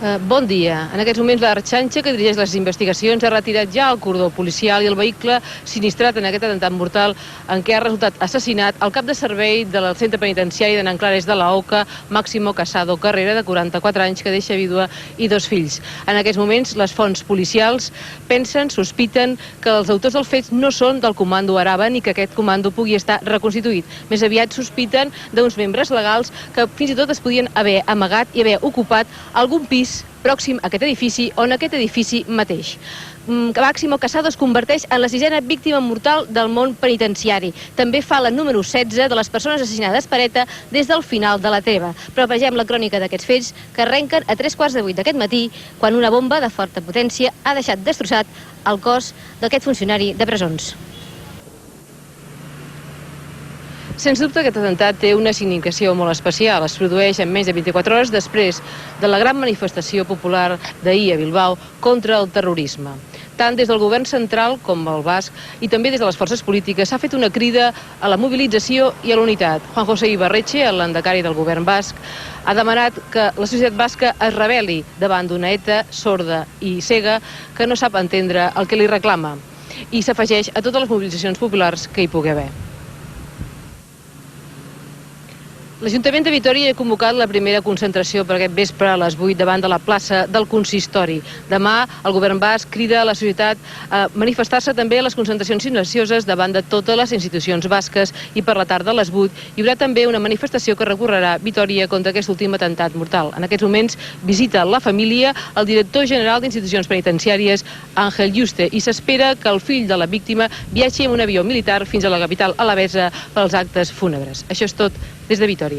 Bon dia. En aquests moments l'Arxanxa, que dirigeix les investigacions, ha retirat ja el cordó policial i el vehicle sinistrat en aquest atemptat mortal en què ha resultat assassinat el cap de servei del centre penitenciari de Nanclares de la Oca, Máximo Casado Carrera, de 44 anys, que deixa vídua i 2 fills. En aquests moments, les fonts policials sospiten que els autors dels fets no són del comando Araba ni que aquest comando pugui estar reconstituït. Més aviat sospiten d'uns membres legals que fins i tot es podien haver amagat i haver ocupat algun pis pròxim a aquest edifici o en aquest edifici mateix. Máximo Casado es converteix en la 6a víctima mortal del món penitenciari. També fa la número 16 de les persones assassinades per ETA des del final de la treva. Però vegem la crònica d'aquests fets que arrenquen a 7:45 d'aquest matí, quan una bomba de forta potència ha deixat destrossat el cos d'aquest funcionari de presons. Sens dubte, aquest atemptat té una significació molt especial. Es produeix en menys de 24 hores després de la gran manifestació popular d'ahir a Bilbao contra el terrorisme. Tant des del govern central com el basc i també des de les forces polítiques s'ha fet una crida a la mobilització i a la unitat. Juan José Ibarretxe, el lehendakari del govern basc, ha demanat que la societat basca es rebel·li davant d'una ETA sorda i cega que no sap entendre el que li reclama i s'afegeix a totes les mobilitzacions populars que hi pugui haver. L'Ajuntament de Vitoria ha convocat la primera concentració per aquest vespre a les 8 davant de la plaça del Consistori. Demà el govern basc crida a la societat a manifestar-se també a les concentracions silencioses davant de totes les institucions basques i per la tarda a les 8 hi haurà també una manifestació que recorrerà Vitoria contra aquest últim atemptat mortal. En aquests moments visita la família el director general d'Institucions Penitenciàries, Àngel Yuste, i s'espera que el fill de la víctima viatgi en un avió militar fins a la capital alavesa pels actes fúnebres. Això és tot des de Vitoria.